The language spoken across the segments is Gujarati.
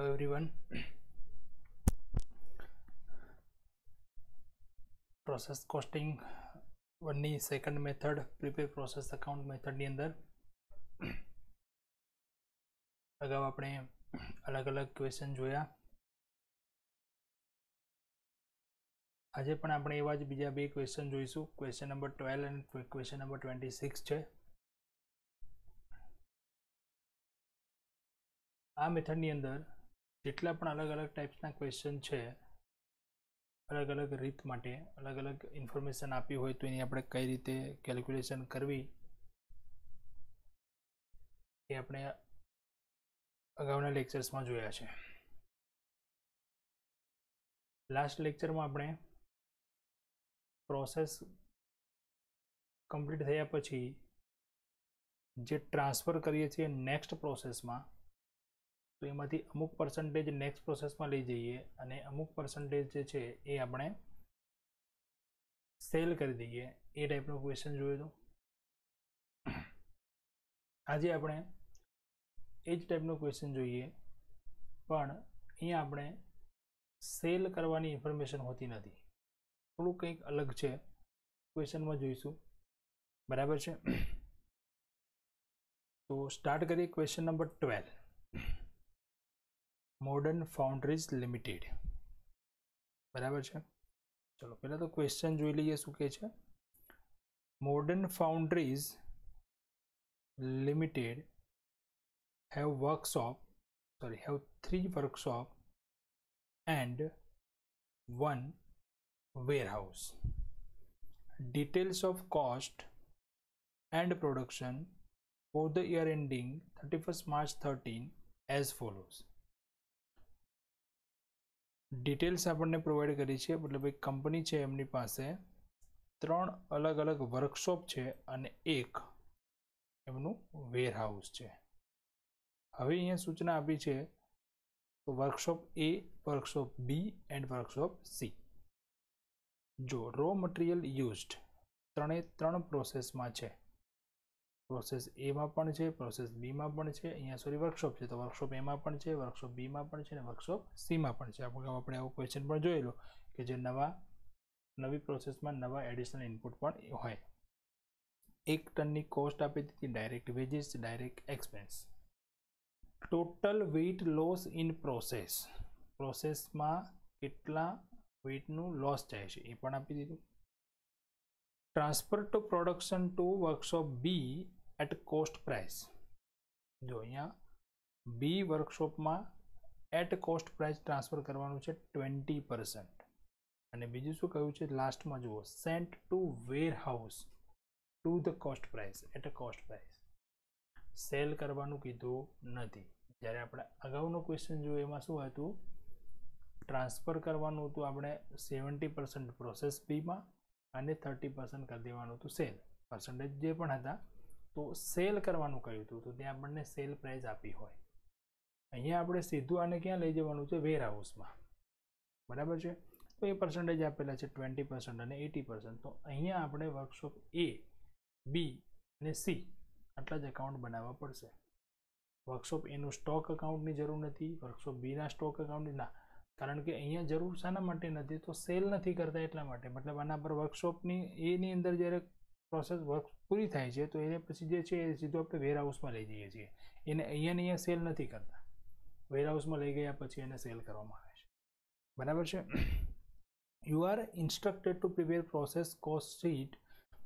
Hello everyone. Process costing one ની second method prepare process account method ની અંદર અગાઉ આપણે અલગ અલગ ક્વેશ્ચન જોયા. આજે પણ આપણે એવા જ બીજા બે ક્વેશ્ચન જોઈશું. ક્વેશ્ચન નંબર 12 અને ક્વેશ્ચન નંબર 26 છે. આ મેથડની અંદર જેટલા પણ અલગ અલગ ટાઈપ્સના ક્વેશ્ચન છે, અલગ અલગ રીત માટે અલગ અલગ ઇન્ફોર્મેશન આપી હોય તો એની આપણે કઈ રીતે કેલ્ક્યુલેશન કરવી એ આપણે અગાઉના લેક્ચર્સમાં જોયા છે. લાસ્ટ લેક્ચરમાં આપણે પ્રોસેસ કમ્પ્લીટ થયા પછી જે ટ્રાન્સફર કરીએ છીએ નેક્સ્ટ પ્રોસેસમાં, તો એમાંથી અમુક પર્સન્ટેજ નેક્સ્ટ પ્રોસેસમાં લઈ જઈએ અને અમુક પર્સન્ટેજ જે છે એ આપણે સેલ કરી દઈએ. એ ટાઈપનો ક્વેશ્ચન જોયો હતો. આજે આપણે એ જ ટાઈપનો ક્વેશ્ચન જોઈએ, પણ અહીંયા આપણે સેલ કરવાની ઇન્ફોર્મેશન હોતી નથી. થોડું કંઈક અલગ છે, ક્વેશ્ચનમાં જોઈશું. બરાબર છે? તો સ્ટાર્ટ કરીએ. Question number 12. Modern Foundries Limited. બરાબર છે? ચલો પહેલા તો ક્વેશ્ચન જોઈ લઈએ શું કહે છે. Modern Foundries Limited have 3 workshop and 1 warehouse. Details of cost and production for the year ending 31st March 13 as follows. Details આપણને પ્રોવાઈડ કરી છે, મતલબ એક કંપની છે, એમની પાસે 3 અલગ અલગ વર્કશોપ છે અને એક એમનું વેરહાઉસ છે. હવે અહીંયા સૂચના આપી છે તો workshop A, workshop B and workshop C. જો રો મટીરિયલ યુઝડ ત્રણ પ્રોસેસમાં છે. પ્રોસેસ એમાં પણ છે, પ્રોસેસ બીમાં પણ છે. અહીંયા વર્કશોપ છે તો વર્કશોપ એમાં પણ છે, વર્કશોપ બીમાં પણ છે અને વર્કશોપ सीમાં પણ છે. આપણે આવો ક્વેશ્ચન પણ જોયેલો કે જે નવી પ્રોસેસમાં નવા એડિશનલ ઇનપુટ પણ હોય. 1 ટનની કોસ્ટ આપી દીધી, direct wages, direct expense. Total weight loss in process, પ્રોસેસમાં કેટલા વેઇટનું લોસ જાય છે એ પણ આપી દીધું. Transfer to production to workshop B at cost price. જો અહીંયા બી વર્કશોપમાં એટ કોસ્ટ પ્રાઇસ ટ્રાન્સફર કરવાનું છે 20%. અને બીજું શું કહ્યું છે લાસ્ટમાં જુઓ, sent to warehouse to the cost price at a cost price. Sell કરવાનું કીધું નથી. જ્યારે આપણે અગાઉનો ક્વેશ્ચન જોયું એમાં શું હતું, ટ્રાન્સફર કરવાનું હતું આપણે 70% પ્રોસેસ બીમાં અને 30% કરી દેવાનું હતું સેલ. પર્સન્ટેજ જે પણ હતા તો સેલ કરવાનું કહ્યું હતું, તો ત્યાં આપણને સેલ પ્રાઇસ આપી હોય. અહીંયા આપણે સીધું આને ક્યાં લઈ જવાનું છે, વેરહાઉસમાં. બરાબર છે? તો એ પર્સન્ટેજ આપેલા છે 20% અને 80%. તો અહીંયા આપણે વર્કશોપ એ, બી અને સી આટલા જ એકાઉન્ટ બનાવવા પડશે. વર્કશોપ એનું સ્ટોક એકાઉન્ટની જરૂર નથી, વર્કશોપ બીના સ્ટોક એકાઉન્ટની ના, કારણ કે અહીંયા જરૂર શાના માટે નથી, તો સેલ નથી કરતા એટલા માટે. મતલબ આના પર વર્કશોપની એની અંદર જ્યારે પ્રોસેસ વર્ક પૂરી થાય છે તો એને પછી જે છે એ સીધું આપણે વેરહાઉસમાં લઈ જઈએ છીએ. એને અહીંયા સેલ નથી કરતા, વેરહાઉસમાં લઈ ગયા પછી એને સેલ કરવામાં આવે છે. બરાબર છે? You are instructed to prepare process cost sheet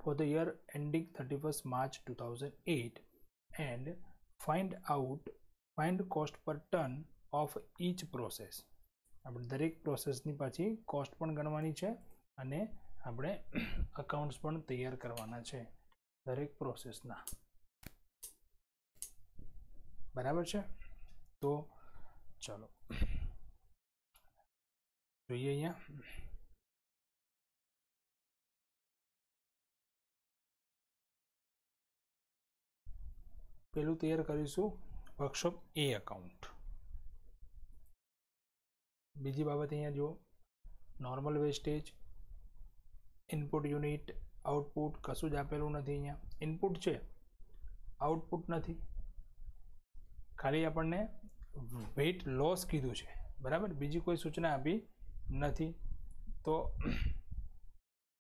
for the year ending 31st March 2008 and find cost per ton of each process. આપણે દરેક પ્રોસેસની પાછી કોસ્ટ પણ ગણવાની છે અને આપણે અકાઉન્ટ્સ પણ તૈયાર કરવાના છે દરેક પ્રોસેસના. બરાબર છે? તો ચલો જોઈએ અહીંયા. પેલું તૈયાર કરીશું વર્કશોપ એ એકાઉન્ટ. બીજી બાબત અહીંયા જુઓ, normal wastage, input unit, output કશું જ આપેલું નથી. અહીંયા ઇનપુટ છે, આઉટપુટ નથી. ખાલી આપણને વેઇટ લોસ કીધું છે, બરાબર, બીજી કોઈ સૂચના આપી નથી. તો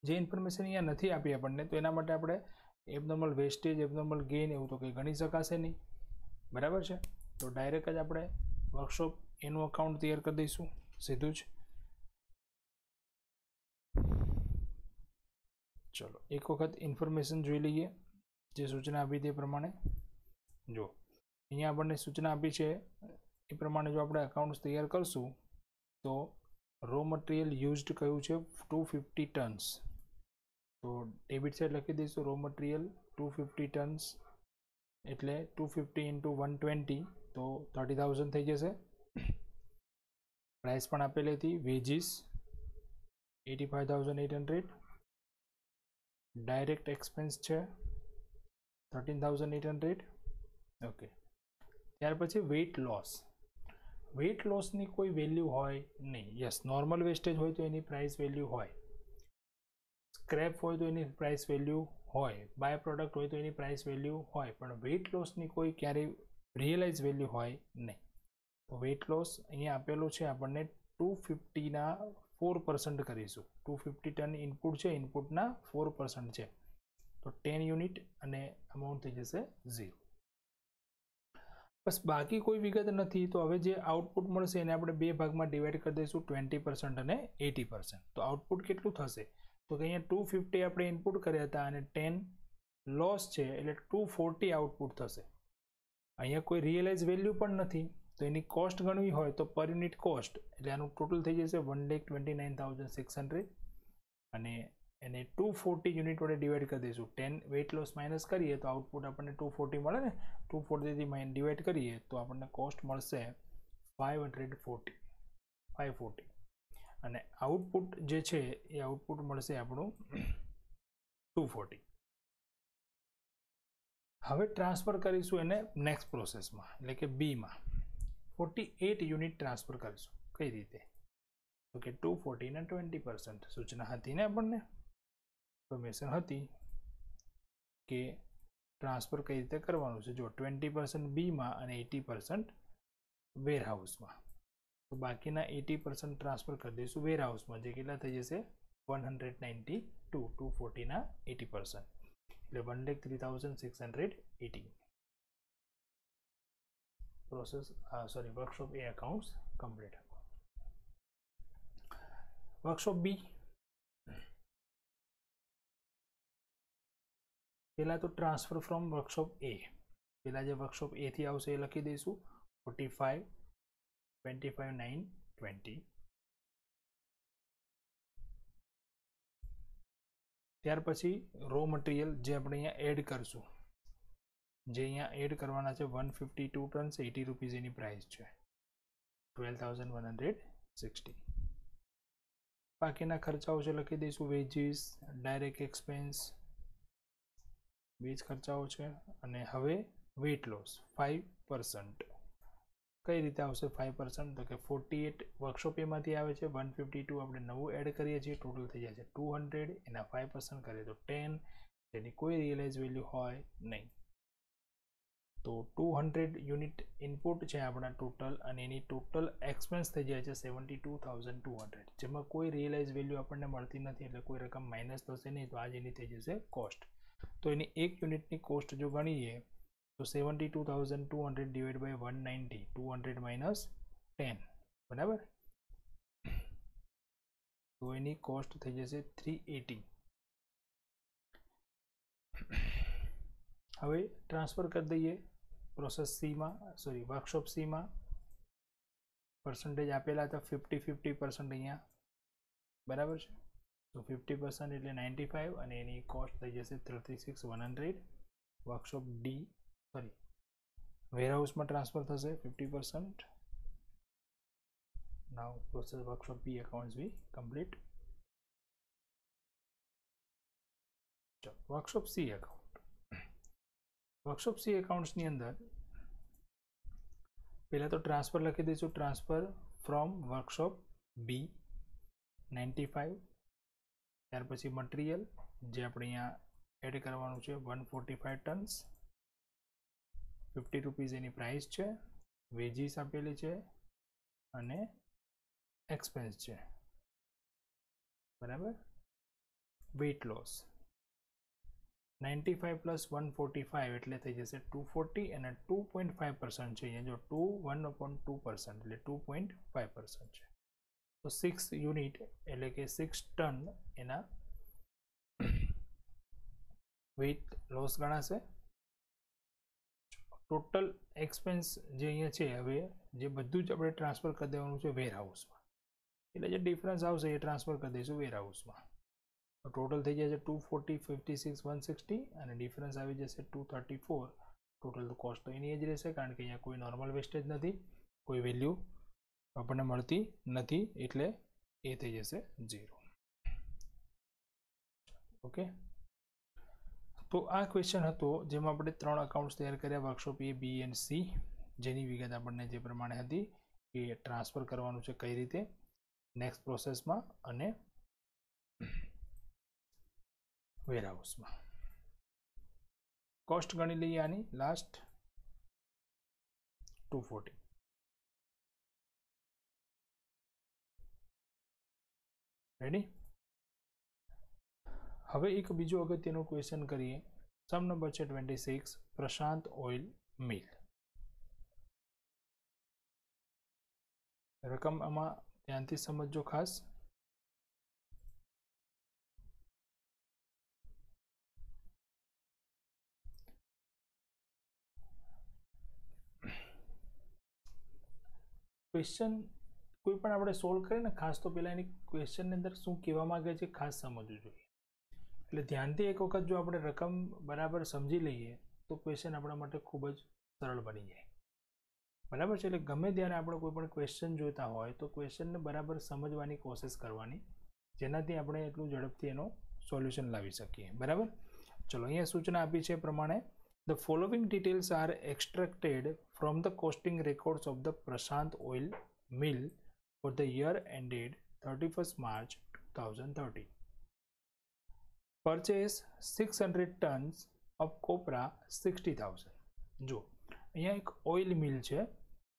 જે ઇન્ફોર્મેશન અહીંયા નથી આપી આપણને, તો એના માટે આપણે એબનોર્મલ વેસ્ટેજ, એબનોર્મલ ગેઇન એવું તો કંઈ ગણી શકાશે નહીં, બરાબર છે. તો ડાયરેક્ટ જ આપણે વર્કશોપ એનું અકાઉન્ટ તૈયાર કરી દઈશું સીધું જ. ચલો એક વખત ઇન્ફોર્મેશન જોઈ લઈએ જે સૂચના આપી તે પ્રમાણે. જો અહીંયા આપણને સૂચના આપી છે એ પ્રમાણે જો આપણે અકાઉન્ટ્સ તૈયાર કરશું તો રો મટીરિયલ યુઝડ કયું છે 250 ટન્સ. તો ડેબિટ સાઇડ લખી દઈશું રો મટીરિયલ 250 ટન્સ એટલે 250 ઇન્ટુ 120 તો 30,000 થઈ જશે. પ્રાઇસ પણ આપેલી હતી, વેજીસ 85,800, ડાયરેક્ટ એક્સપેન્સ છે 13,800. ઓકે, ત્યાર પછી વેઇટ લોસ. વેઇટ લોસની કોઈ વેલ્યુ હોય નહીં. યસ, નોર્મલ વેસ્ટેજ હોય તો એની પ્રાઇસ વેલ્યુ હોય, સ્ક્રેપ હોય તો એની પ્રાઇસ વેલ્યુ હોય, બાય પ્રોડક્ટ હોય તો એની પ્રાઇસ વેલ્યુ હોય, પણ વેઇટ લોસની કોઈ ક્યારેય રિયલાઇઝ વેલ્યુ હોય નહીં. તો વેઇટ લોસ અહીંયા આપેલું છે આપણને 250ના 4% કરીશું. 250 ટન ઇનપુટ છે, ઇનપુટના 4% છે તો 10 યુનિટ અને અમાઉન્ટ થઈ જશે 0. બસ, બાકી કોઈ વિગત નથી. તો હવે જે આઉટપુટ મળશે એને આપણે બે ભાગમાં ડિવાઈડ કરી દઈશું, 20% અને 80%. તો આઉટપુટ કેટલું થશે તો કે અહીંયા 250 આપણે ઇનપુટ કર્યા હતા અને 10 લોસ છે એટલે 240 આઉટપુટ થશે. અહીંયા કોઈ રિયલાઇઝ વેલ્યુ પણ નથી તો એની કોસ્ટ ગણવી હોય તો પર યુનિટ કોસ્ટ એટલે આનું ટોટલ થઈ જશે 1,29,600 અને એને 240 યુનિટ વડે ડિવાઈડ કરી દઈશું. 10 વેઇટ લોસ માઇનસ કરીએ તો આઉટપુટ આપણને 240 મળે ને, 240 થી ડિવાઈડ કરીએ તો આપણને કોસ્ટ મળશે 540 અને આઉટપુટ જે છે એ આઉટપુટ મળશે આપણું 240. હવે ટ્રાન્સફર કરીશું એને નેક્સ્ટ પ્રોસેસમાં એટલે કે બીમાં 48 યુનિટ ટ્રાન્સફર કરીશું. કઈ રીતે તો કે 240 ના 20% સૂચના હતી ને આપણને, ઇન્ફોર્મેશન હતી કે ટ્રાન્સફર કઈ રીતે કરવાનું છે. જો 20% બીમાં અને 80% વેરહાઉસમાં, તો બાકીના 80% ટ્રાન્સફર કરી દઈશું વેરહાઉસમાં, જે કેટલા થઈ જશે 192. 240 ના 80% એટલે 1,03,680. પ્રોસેસ વર્કશોપ એ અકાઉન્ટ્સ કમ્પ્લીટ. વર્કશોપ બી પહેલા તો ટ્રાન્સફર ફ્રોમ વર્કશોપ એ, પહેલા જે વર્કશોપ એ થી આવશે એ લખી દઈશું 45, 25, 9, 20. ત્યાર પછી રો મટીરિયલ જે આપણે અહીંયા એડ કરશું, જે અહીંયા એડ કરવાના છે 152 ટન્સ, 80 રૂપીઝ એની પ્રાઇસ છે, 12,160. બાકીના ખર્ચાઓ છે લખી દઈશું વેજીસ, ડાયરેક્ટ એક્સપેન્સ, વેજ ખર્ચાઓ છે. અને હવે વેઇટ લોસ 5%. કઈ રીતે આવશે 5% તો કે 48 વર્કશોપ એમાંથી આવે છે, 152 આપણે નવું એડ કરીએ છીએ, ટોટલ થઈ જાય છે 200, એના 5% કરીએ તો 10, જેની કોઈ રિયલાઇઝ વેલ્યુ હોય નહીં. તો 200 યુનિટ ઇનપુટ છે આપણા ટોટલ અને એની ટોટલ એક્સપેન્સ થઈ જાય છે 72,200, જેમાં કોઈ રિયલાઇઝ વેલ્યુ આપણને મળતી નથી એટલે કોઈ રકમ માઇનસ થશે નહીં, તો આ જ એની થઈ જશે કોસ્ટ. તો એની એક યુનિટની કોસ્ટ જો ગણીએ તો 72,200 ડિવાઈડ બાય 190, 200 માઇનસ 10, બરાબર. તો એની કોસ્ટ થઈ જશે 380. હવે ટ્રાન્સફર કરી દઈએ પ્રોસેસ સીમાં, વર્કશોપ સીમાં. પર્સન્ટેજ આપેલા હતા 50-50% અહીંયા, બરાબર છે. તો 50% એટલે 95 અને એની કોસ્ટ થઈ જશે 36,100. વર્કશોપ ડી વેરહાઉસમાં ટ્રાન્સફર થશે 50%. Now process workshop B accounts B complete. Workshop C account, workshop C એકાઉન્ટ્સની અંદર પહેલાં તો ટ્રાન્સફર લખી દઈશું, ટ્રાન્સફર ફ્રોમ વર્કશોપ બી 95. ત્યાર પછી મટીરિયલ જે આપણે અહીંયા એડ કરવાનું છે 145 ટન્સ, 50 રૂપીઝ એની પ્રાઇસ છે, વેજીસ આપેલી છે અને એક્સપેન્સ છે, બરાબર. વેઇટ લોસ 95 પ્લસ 145 એટલે થઈ જશે 240 અને 2.5% છે અહીંયા, જો 1/2% એટલે 2.5% છે. તો 6 યુનિટ એટલે કે 6 ટન એના વેઇટ લોસ ગણાશે. ટોટલ એક્સપેન્સ જે અહીંયા છે, હવે જે બધું જ આપણે ટ્રાન્સફર કરી દેવાનું છે વેરહાઉસમાં, એટલે જે ડિફરન્સ આવશે એ ટ્રાન્સફર કરી દઈશું વેરહાઉસમાં. તો ટોટલ થઈ જશે 240, 56, 160 અને ડિફરન્સ આવી જશે 234. ટોટલ કોસ્ટ તો એની જ રહેશે, કારણ કે અહીંયા કોઈ નોર્મલ વેસ્ટેજ નથી, કોઈ વેલ્યુ આપણને મળતી નથી, એટલે એ થઈ જશે 0. ઓકે, તો આ ક્વેશ્ચન હતો જેમાં આપણે 3 અકાઉન્ટ્સ તૈયાર કર્યા, વર્કશોપ A, B અને C, જેની વિગત આપણને જે પ્રમાણે હતી કે ટ્રાન્સફર કરવાનું છે કઈ રીતે નેક્સ્ટ પ્રોસેસમાં અને વેરહાઉસમાં. કોસ્ટ ગણી લઈએ આની લાસ્ટ 240. રેડી. હવે એક બીજો અગત્યનો ક્વેશ્ચન કરીએ. સમ નંબર છે 26, પ્રશાંત ઓઇલ મિલ. રકમ આમાં ધ્યાનથી સમજજો ખાસ. ક્વેશ્ચન કોઈ પણ આપણે સોલ્વ કરીએ ને, ખાસ તો પહેલા એની ક્વેશ્ચનની અંદર શું કહેવા માંગે છે ખાસ સમજવું જોઈએ. એટલે ધ્યાનથી એક વખત જો આપણે રકમ બરાબર સમજી લઈએ તો ક્વેશ્ચન આપણા માટે ખૂબ જ સરળ બની જાય, બરાબર છે. એટલે ગમે ત્યારે આપણે કોઈ પણ ક્વેશ્ચન જોતા હોય તો ક્વેશ્ચનને બરાબર સમજવાની કોશિશ કરવાની, જેનાથી આપણે એટલું ઝડપથી એનો સોલ્યુશન લાવી શકીએ, બરાબર. ચલો, અહીંયા સૂચના આપી છે પ્રમાણે The following details are extracted from the costing records of the Prashant Oil Mill for the year ended 31st March 2030. Purchase 600 tons of copra 60,000. જો અહીંયા એક ઓઇલ મિલ છે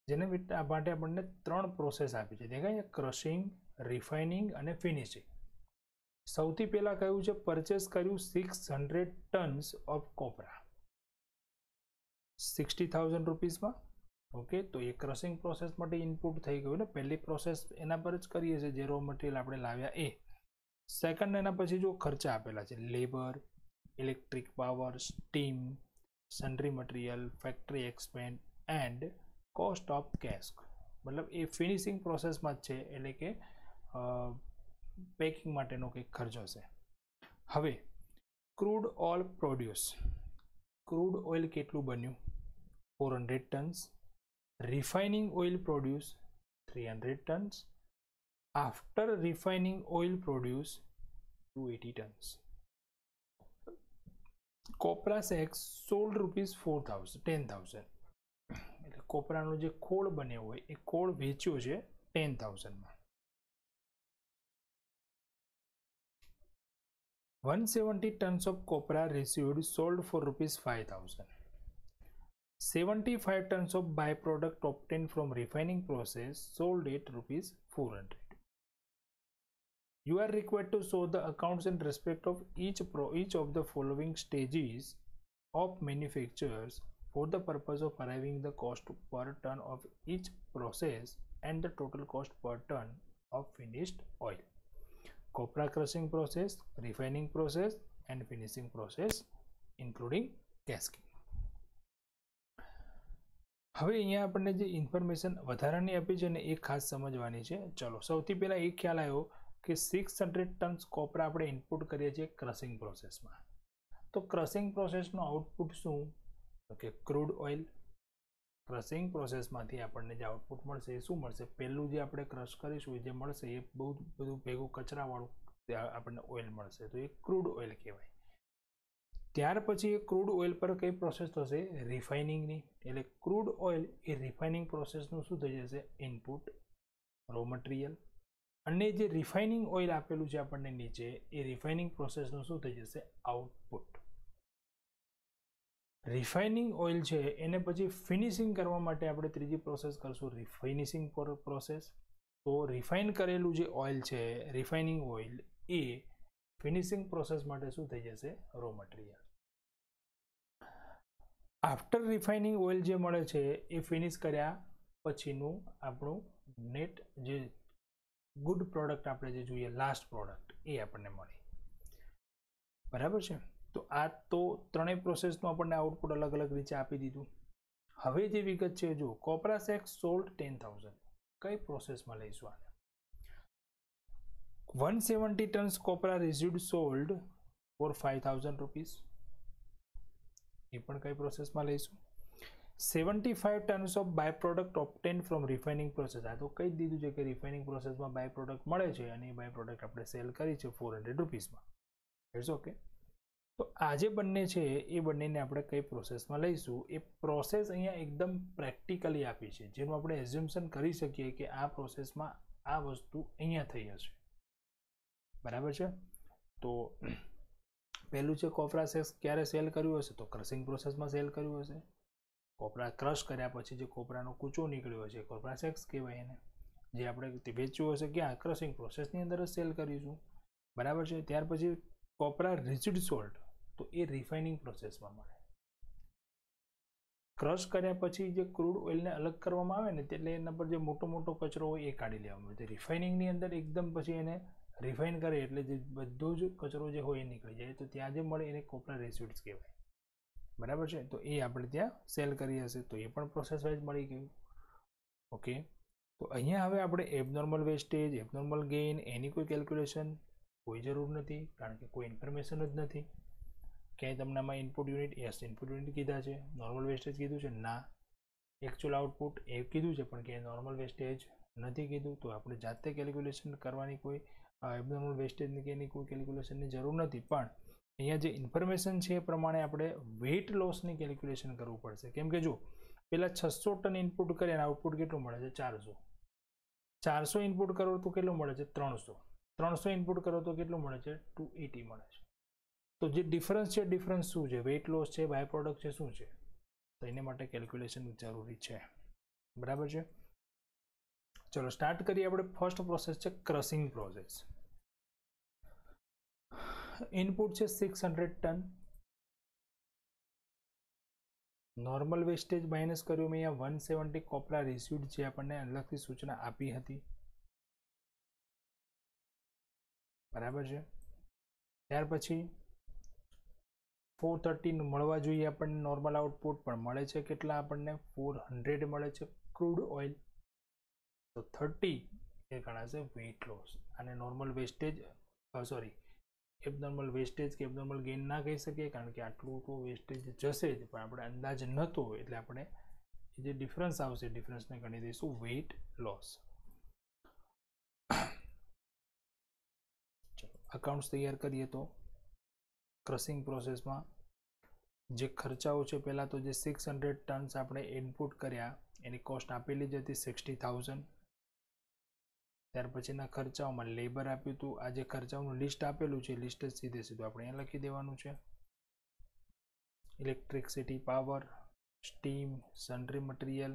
જેને માટે આપણને 3 પ્રોસેસ આપી છે, દેખાય છે, ક્રશિંગ, રિફાઇનિંગ અને ફિનિશિંગ. સૌથી પહેલા કયું છે, પરચેસ કર્યું 600 ટન્સ ઓફ કોપરા 60,000 રૂપીસમાં. ઓકે, તો એ ક્રશિંગ પ્રોસેસ માટે ઇનપુટ થઈ ગયું ને, પહેલી પ્રોસેસ એના પર જ કરીએ છીએ જે રો મટીરિયલ આપણે લાવ્યા એ. સેકન્ડ એના પછી જો ખર્ચા આપેલા છે, labour, electric power, steam, sundry material, factory expense and cost of cask, મતલબ એ ફિનિશિંગ પ્રોસેસમાં જ છે, એટલે કે પેકિંગ માટેનો કંઈક ખર્ચો છે. હવે crude oil produce, crude oil કેટલું બન્યું 400 tons, refining oil produce 300 tons, after refining oil produce 280 tons. Copra sacks sold rupees 10,000, એટલે કોપરાનો જે ખોળ બન્યો હોય એ ખોળ વેચ્યો છે 10,000માં. 170 tons of copra received sold for rupees 5,000. 75 tons of byproduct obtained from refining process sold at rupees 400. You are required to show the accounts in respect of each of the following stages of manufactures for the purpose of arriving the cost per ton of each process and the total cost per ton of finished oil. Copra crushing process, refining process and finishing process including casking. હવે અહીંયા આપણને જે ઇન્ફોર્મેશન વધારાની આપી છે ને એ ખાસ સમજવાની છે. ચલો, સૌથી પહેલા એ ખ્યાલ આવ્યો કે 600 ટન્સ કોપરા આપણે ઇનપુટ કરીએ છીએ ક્રશિંગ પ્રોસેસમાં. તો ક્રશિંગ પ્રોસેસનું આઉટપુટ શું, તો કે ક્રૂડ ઓઇલ. ક્રશિંગ પ્રોસેસમાંથી આપણને જે આઉટપુટ મળશે એ શું મળશે, પહેલું જે આપણે ક્રશ કરીશું એ જે મળશે એ બહુ બધું ભેગું કચરાવાળું આપણને ઓઇલ મળશે, તો એ ક્રૂડ ઓઇલ કહેવાય. ત્યાર પછી એ ક્રૂડ ઓઇલ પર કઈ પ્રોસેસ થશે, રિફાઇનિંગની. એટલે ક્રૂડ ઓઇલ એ રિફાઇનિંગ પ્રોસેસનું શું થઈ જશે, ઇનપુટ, રો મટીરિયલ. અને જે રિફાઇનિંગ ઓઇલ આપેલું છે આપણને નીચે, એ રિફાઇનિંગ પ્રોસેસનું શું થઈ જશે, આઉટપુટ. રિફાઇનિંગ ઓઇલ છે એને પછી ફિનિશિંગ કરવા માટે આપણે ત્રીજી પ્રોસેસ કરશું, રિફિનિશિંગ પ્રોસેસ. તો રિફાઇન કરેલું જે ઓઇલ છે, રિફાઇનિંગ ઓઇલ, એ ફિનિશિંગ પ્રોસેસ માટે શું થઈ જશે? Raw material. After refining oil જે મળે છે એ ફિનિશ કર્યા પછીનું આપણું નેટ જે ગુડ પ્રોડક્ટ આપણે જે જોઈએ, લાસ્ટ પ્રોડક્ટ, એ આપણને મળી. બરાબર છે. તો આ તો ત્રણેય પ્રોસેસનું આપણને આઉટપુટ અલગ અલગ રીતે આપી દીધું. હવે જે વિગત છે જો કોપરાસ એક્સ સોલ્ડ 10,000, કઈ પ્રોસેસમાં લઈશું આને? 170 tons copra residue sold for 5,000 rupees, એ પણ કઈ પ્રોસેસમાં લઈશું? 75 tons of by product obtain from refining process, આ તો કહી દીધું છે કે રિફાઇનિંગ પ્રોસેસમાં બાય પ્રોડક્ટ મળે છે અને એ બાય પ્રોડક્ટ આપણે સેલ કરી છે 400 રૂપીસમાં. It's okay. તો આ જે બંને છે એ બંનેને આપણે કઈ પ્રોસેસમાં લઈશું, એ પ્રોસેસ અહીંયા એકદમ પ્રેક્ટિકલી આપી છે, જેનું આપણે એઝ્યુમ્પશન કરી શકીએ કે આ પ્રોસેસમાં આ વસ્તુ અહીંયા થઈ હશે. બરાબર છે. તો પહેલું છે કોપરા સેક્સ ક્યારે સેલ કર્યું હશે? તો ક્રશિંગ પ્રોસેસમાં સેલ કર્યું હશે. કોપરા ક્રશ કર્યા પછી જે કોપરાનો કૂચો નીકળ્યો હશે કોપરા સેક્સ કહેવાય એને, જે આપણે વેચ્યું હશે ક્યાં? ક્રશિંગ પ્રોસેસની અંદર જ સેલ કરીશું. બરાબર છે. ત્યાર પછી કોપરા રેઝિડ સોલ્ટ, તો એ રિફાઇનિંગ પ્રોસેસમાં મળે. ક્રશ કર્યા પછી જે ક્રૂડ ઓઇલને અલગ કરવામાં આવે ને, એટલે એના પર જે મોટો મોટો કચરો હોય એ કાઢી લેવામાં આવે. રિફાઇનિંગની અંદર એકદમ પછી એને રિફાઇન કરે એટલે જે બધો જ કચરો જે હોય એ નીકળી જાય, તો ત્યાં જે મળે એને કોપરા રેસિડ્સ કહેવાય. બરાબર છે. તો એ આપણે ત્યાં સેલ કરી હશે, તો એ પણ પ્રોસેસ વાઇઝ મળી ગયું. ઓકે. તો અહીંયા હવે આપણે એબનોર્મલ વેસ્ટેજ, એબનોર્મલ ગેઇન, એની કોઈ કેલ્ક્યુલેશન કોઈ જરૂર નથી, કારણ કે કોઈ ઇન્ફોર્મેશન જ નથી. ક્યાંય તમને આમાં input unit, yes input unit કીધા છે. નોર્મલ વેસ્ટેજ કીધું છે? ના. એકચ્યુઅલ આઉટપુટ એ કીધું છે, પણ ક્યાંય નોર્મલ વેસ્ટેજ નથી કીધું. તો આપણે જાતે કેલ્ક્યુલેશન કરવાની કોઈ એબનોર્મલ વેસ્ટેજની કે એની કોઈ કેલ્ક્યુલેશનની જરૂર નથી. પણ અહીંયા જે ઇન્ફોર્મેશન છે એ પ્રમાણે આપણે વેઇટ લોસની કેલ્ક્યુલેશન કરવું પડશે. કેમ કે જો પેલા 600 ટન ઇનપુટ કરીએ અને આઉટપુટ કેટલું મળે છે? 400. 400 ઇનપુટ કરો તો કેટલું મળે છે? 300. 300 ઇનપુટ કરો તો કેટલું મળે છે? 280 મળે છે. તો જે ડિફરન્સ છે, ડિફરન્સ શું છે? વેઇટ લોસ છે, બાય પ્રોડક્ટ છે, શું છે? તો એના માટે કેલ્ક્યુલેશન જરૂરી છે. બરાબર છે. ચલો સ્ટાર્ટ કરીએ. આપણે ફર્સ્ટ પ્રોસેસ છે ક્રશિંગ પ્રોસેસ. ઇનપુટ છે 600 ટન. નોર્મલ વેસ્ટેજ માઇનસ કર્યું મેં અહીંયા 170 કોપરા રિસીવ્ડ, જે આપણને અલગથી સૂચના આપી હતી. બરાબર છે. ત્યાર પછી 430 મળવા જોઈએ આપણને નોર્મલ આઉટપુટ, પણ મળે છે કેટલા? આપણને 400 મળે છે ક્રૂડ ઓઇલ. તો 30 એ ગણાશે વેઇટ લોસ. અને normal wastage, sorry, abnormal wastage કે એબનોર્મલ ગેઇન ના કહી શકીએ, કારણ કે આટલું તો વેસ્ટેજ જશે જ, પણ આપણે અંદાજ નહોતો એટલે આપણે જે ડિફરન્સ આવશે ડિફરન્સને ગણી દઈશું વેઇટ લોસ. ચલો અકાઉન્ટ્સ તૈયાર કરીએ. તો ક્રશિંગ પ્રોસેસમાં જે ખર્ચાઓ છે, પહેલાં તો જે 600 ટન્સ આપણે ઇનપુટ કર્યા એની કોસ્ટ આપેલી જ હતી 60,000. ત્યાર પછીના ખર્ચાઓમાં લેબર આપ્યું હતું. આ જે ખર્ચાઓનું લિસ્ટ આપેલું છે, લિસ્ટ જ સીધે સીધું આપણે અહીંયા લખી દેવાનું છે. Electricity, power, steam, sundry material,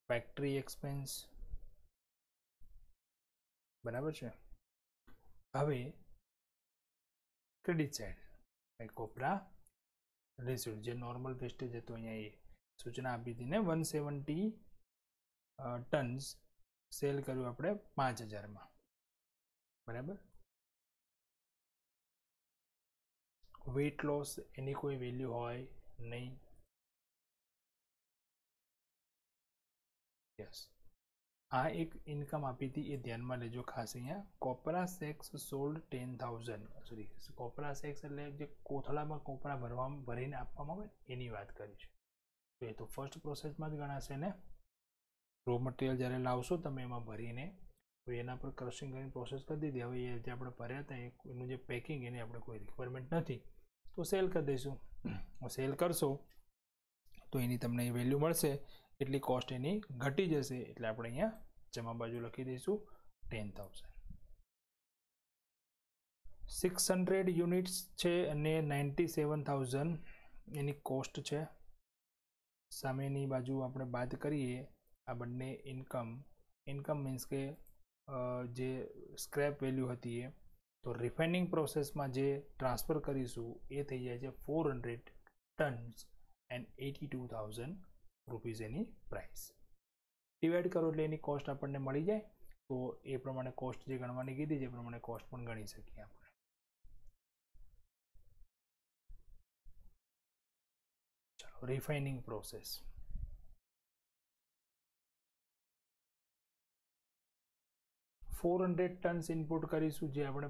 factory expense. બરાબર છે. હવે ક્રેડિટ સાઇડ કોપરા રેસિડ, જે નોર્મલ વેસ્ટેજ હતો અહીંયા એ સૂચના આપી હતી ને 170 ટન્સ સેલ કર્યું આપણે 5,000માં. બરાબર. વેઇટ લોસ એની કોઈ વેલ્યુ હોય નહીં. યસ. આ એક ઇન્કમ આપી હતી, એ ધ્યાનમાં લેજો ખાસ. અહીંયા કોપરા સેક્સ સોલ્ડ 10,000, સોરી કોપરા સેક્સ એટલે જે કોથળામાં કોપરા ભરીને આપવામાં આવે એની વાત કરી છે. તો એ તો ફર્સ્ટ પ્રોસેસમાં જ ગણાશે ને. રો મટીરિયલ જ્યારે લાવશો તમે એમાં ભરીને, તો એના પર ક્રશિંગ કરીને પ્રોસેસ કરી દીધી. હવે એ જે આપણે ભર્યા હતા એનું જે પેકિંગ, એની આપણે કોઈ રિક્વાયરમેન્ટ નથી, તો સેલ કરી દઈશું. સેલ કરશો તો એની તમને એ વેલ્યુ મળશે, એટલી કોસ્ટ એની ઘટી જશે, એટલે આપણે અહીંયા જમા બાજુ લખી દઈશું 10,000. 600 યુનિટ્સ છે અને 97,000 એની કોસ્ટ છે, સામેની બાજુ આપણે બાદ કરીએ આ બંને ઇન્કમ મીન્સ કે જે સ્ક્રેપ વેલ્યુ હતી એ, તો રિફાઇનિંગ પ્રોસેસમાં જે ટ્રાન્સફર કરીશું એ થઈ જાય છે 400 tons and 82,000 rupees any price. Divide કરો એટલે એની કોસ્ટ આપણને મળી જાય. તો એ પ્રમાણે કોસ્ટ જે ગણવાની કીધી છે એ પ્રમાણે કોસ્ટ પણ ગણી શકીએ આપણે. ચલો રિફાઇનિંગ પ્રોસેસ. $400 ટન્સ ઇનપુટ કરીશું જે આપણે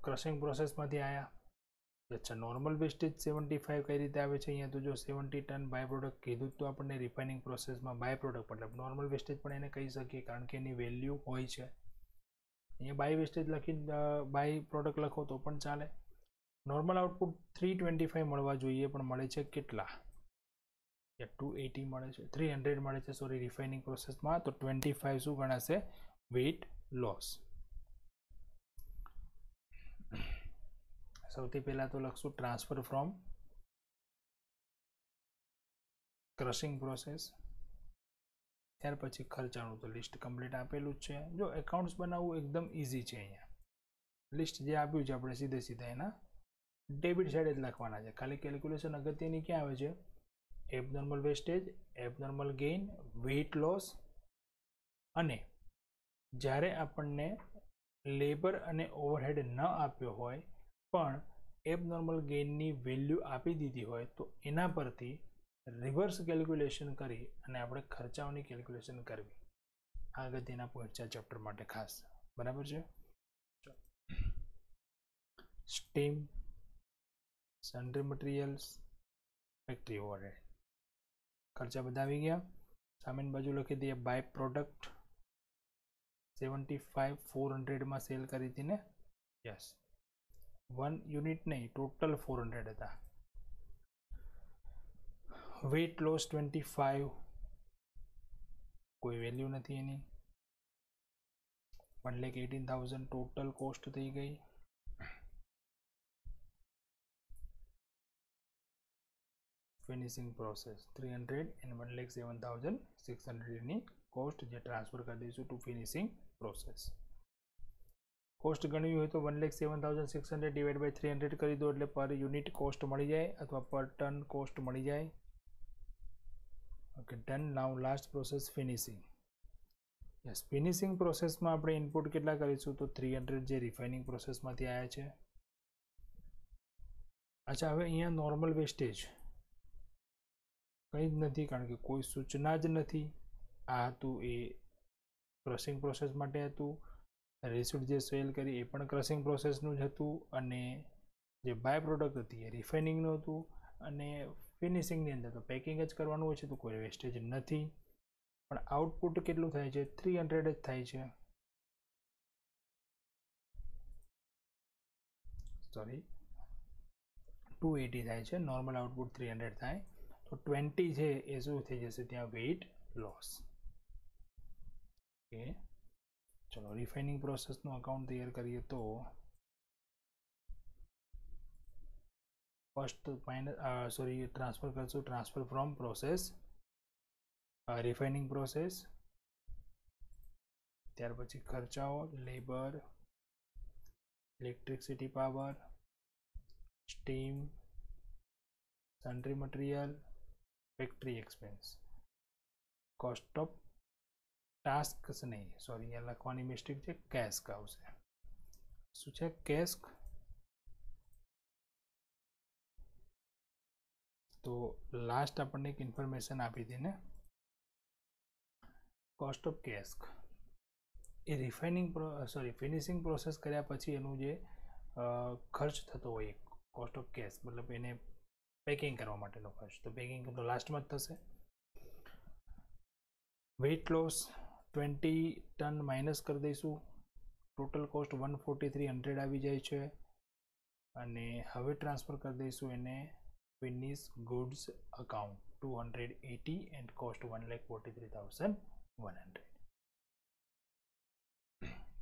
ક્રશિંગ પ્રોસેસમાંથી આવ્યા. અચ્છા, નોર્મલ વેસ્ટેજ 75 કઈ રીતે આવે છે? અહીંયા તો જો 70 ટન બાય પ્રોડક્ટ કીધું તો આપણને રિફાઇનિંગ પ્રોસેસમાં બાય પ્રોડક્ટ મતલબ નોર્મલ વેસ્ટેજ પણ એને કહી શકીએ કારણ કે એની વેલ્યુ હોય છે. અહીંયા બાય વેસ્ટેજ લખી બાય પ્રોડક્ટ લખો તો પણ ચાલે. નોર્મલ આઉટપુટ 325 મળવા જોઈએ પણ મળે છે કેટલા? 280 મળે છે, 300 મળે છે સોરી રિફાઇનિંગ પ્રોસેસમાં. તો 25 શું ગણાશે? Weight loss. સૌથી પહેલા તો લખશું ટ્રાન્સફર ફ્રોમ ક્રશિંગ પ્રોસેસ, ત્યાર પછી ખર્ચાનું તો લિસ્ટ કમ્પ્લીટ આપેલું જ છે. જો એકાઉન્ટ્સ બનાવવું એકદમ ઇઝી છે. અહીંયા લિસ્ટ જે આપ્યું છે આપણે સીધા એના ડેબિટ સાઈડ જ લખવાના છે. ખાલી કેલ્ક્યુલેશન અગત્યની ક્યાં આવે છે? Abnormal wastage, abnormal gain, weight loss, અને જ્યારે આપણને લેબર અને ઓવરહેડ ન આપ્યો હોય પણ એબનોર્મલ ગેઇનની વેલ્યુ આપી દીધી હોય તો એના પરથી રિવર્સ કેલ્ક્યુલેશન કરી અને આપણે ખર્ચાઓની કેલ્ક્યુલેશન કરવી. આ અગત્યના પોઈન્ટ છે ચેપ્ટર માટે ખાસ. બરાબર છે? સ્ટીમ, સન્ડ્રી મટીરિયલ્સ, ફેક્ટરી ઓવરહેડ, ખર્ચા બધા આવી ગયા. સામેની બાજુ લખી દઈએ બાય પ્રોડક્ટ 75 400 સેલ કરી હતી ને? યસ, 1 યુનિટ નહીં, ટોટલ 400 હતા. વેઇટ લોસ 25, કોઈ વેલ્યુ નથી એની. 1,18,000 ટોટલ કોસ્ટ થઈ ગઈ. ફિનિશિંગ પ્રોસેસ 300 and 1,07,600 ની કોસ્ટ જે ટ્રાન્સફર કરી દઈશું ટુ ફિનિશિંગ પ્રોસેસ. કોસ્ટ ગણવી હોય તો 1,07,600 ડિવાઇડ બાય 300 કરી દો એટલે પર યુનિટ કોસ્ટ મળી જાય અથવા પર ટન કોસ્ટ મળી જાય. Okay, done. Now last process finishing. Yes, finishing પ્રોસેસમાં આપણે ઇનપુટ કેટલા કરીશું? તો 300 જે રિફાઇનિંગ પ્રોસેસમાંથી આવ્યા છે. અચ્છા, હવે અહીંયા નોર્મલ વેસ્ટેજ કંઈ જ નથી કારણ કે કોઈ સૂચના જ નથી. આ હતું એ ક્રશિંગ પ્રોસેસ માટે હતું. રિસીપ્ટ જે સેલ કરી એ પણ ક્રશિંગ પ્રોસેસનું જ હતું અને જે બાય પ્રોડક્ટ હતી એ રિફાઇનિંગનું હતું. અને ફિનિશિંગની અંદર તો પેકિંગ જ કરવાનું હોય છે તો કોઈ વેસ્ટેજ નથી. પણ આઉટપુટ કેટલું થાય છે? 300 જ થાય છે. સોરી, 280 થાય છે. નોર્મલ આઉટપુટ 300 થાય તો 20 છે એ શું થઈ જશે? ત્યાં વેઇટ લોસ. ઓકે, ચલો રિફાઇનિંગ પ્રોસેસનું અકાઉન્ટ તૈયાર કરીએ તો ફર્સ્ટ ટ્રાન્સફર કરશું. Transfer from process refining process, ત્યાર પછી ખર્ચાઓ labour, electricity power, steam, sundry material, factory expense, cost of task નહીં, સોરી અહીંયા લખવાની મિસ્ટેક છે, કેસ્ક આવશે. શું છે? કેસ્ક. તો લાસ્ટ આપણને એક ઇન્ફોર્મેશન આપી હતી ને, કોસ્ટ ઓફ કેસ્ક. એ રિફાઇનિંગ ફિનિશિંગ પ્રોસેસ કર્યા પછી એનું જે ખર્ચ થતો હોય કોસ્ટ ઓફ કેસ્ક મતલબ એને પેકિંગ કરવા માટેનો ખર્ચ, તો પેકિંગ તો લાસ્ટમાં જ થશે. વેઇટ લોસ 20 ટન માઇનસ કરી દઈશું. ટોટલ કોસ્ટ 14300 આવી જાય છે. અને હવે ટ્રાન્સફર કરી દઈશું એને finish goods account 280 and cost 1,43,100.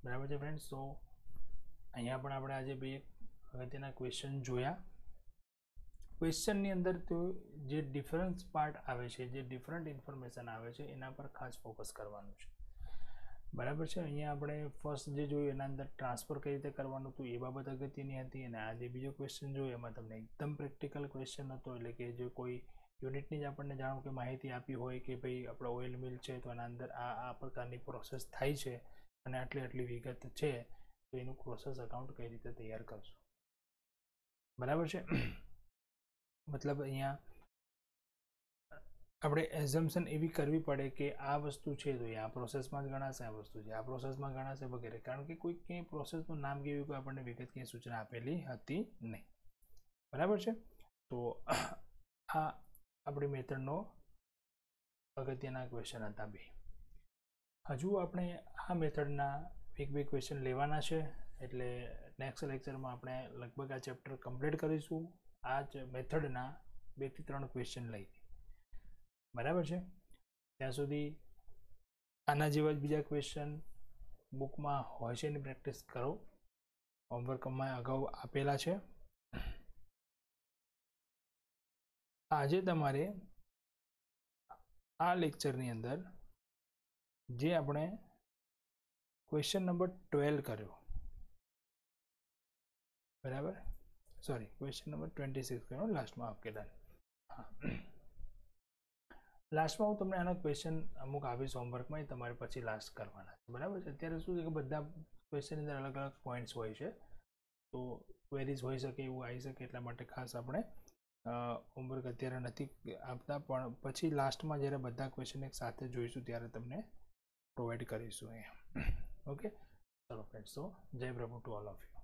બરાબર છે ફ્રેન્ડ્સ? સો અહીંયા પણ આપણે આજે બે અગત્યના ક્વેશ્ચન જોયા. ક્વેશ્ચનની અંદર તો જે ડિફરન્સ પાર્ટ આવે છે, જે ડિફરન્ટ ઇન્ફોર્મેશન આવે છે એના પર ખાસ ફોકસ કરવાનું છે, બરાબર છે. અહીંયા આપણે ફર્સ્ટ જે જોયું એના અંદર ટ્રાન્સફર કઈ રીતે કરવાનું હતું એ બાબત અગત્યની હતી, અને આ જે બીજો ક્વેશ્ચન જોયું એમાં તમને એકદમ પ્રેક્ટિકલ ક્વેશ્ચન હતો, એટલે કે જે કોઈ યુનિટની જ આપણને જાણો કે માહિતી આપી હોય કે ભાઈ આપણો ઓઇલ મિલ છે તો એના અંદર આ પ્રકારની પ્રોસેસ થાય છે અને આટલી વિગત છે, તો એનું પ્રોસેસ અકાઉન્ટ કઈ રીતે તૈયાર કરશું, બરાબર છે. મતલબ અહીંયા આપણે એઝમ્પશન એવી કરવી પડે કે આ વસ્તુ છે તો એ આ પ્રોસેસમાં જ ગણાશે, આ વસ્તુ છે આ પ્રોસેસમાં ગણાશે વગેરે, કારણ કે કોઈ ક્યાંય પ્રોસેસનું નામ કે એવી કોઈ આપણને વિગત ક્યાંય સૂચના આપેલી હતી નહીં, બરાબર છે. તો આ આપણી મેથડનો અગત્યના ક્વેશ્ચન હતા બે. હજુ આપણે આ મેથડના એક બે ક્વેશ્ચન લેવાના છે, એટલે નેક્સ્ટ લેક્ચરમાં આપણે લગભગ આ ચેપ્ટર કમ્પ્લીટ કરીશું આ જ મેથડના 2 થી 3 ક્વેશ્ચન લઈ, બરાબર છે. ત્યાં સુધી આના જેવા જ બીજા ક્વેશ્ચન બુકમાં હોય છે એની પ્રેક્ટિસ કરો, હોમવર્કમાં અગાઉ આપેલા છે. આજે તમારે આ લેક્ચરની અંદર જે આપણે ક્વેશ્ચન નંબર 12 કર્યો, બરાબર, સોરી ક્વેશ્ચન નંબર 26 કર્યો લાસ્ટમાં. Okay done. હા, લાસ્ટમાં હું તમને આના ક્વેશ્ચન અમુક આપીશ હોમવર્કમાં, એ તમારે પછી લાસ્ટ કરવાના છે, બરાબર છે. અત્યારે શું છે કે બધા ક્વેશ્ચનની અંદર અલગ અલગ પોઈન્ટ્સ હોય છે, તો ક્વેરીઝ હોઈ શકે એવું આવી શકે, એટલા માટે ખાસ આપણે હોમવર્ક અત્યારે નથી આપતા, પણ પછી લાસ્ટમાં જ્યારે બધા ક્વેશ્ચન એક સાથે જોઈશું ત્યારે તમને પ્રોવાઈડ કરીશું અહીંયા. ઓકે, ચલો ફ્રેન્ડ્સ, તો જય પ્રભુ ટુ ઓલ ઓફ યુ.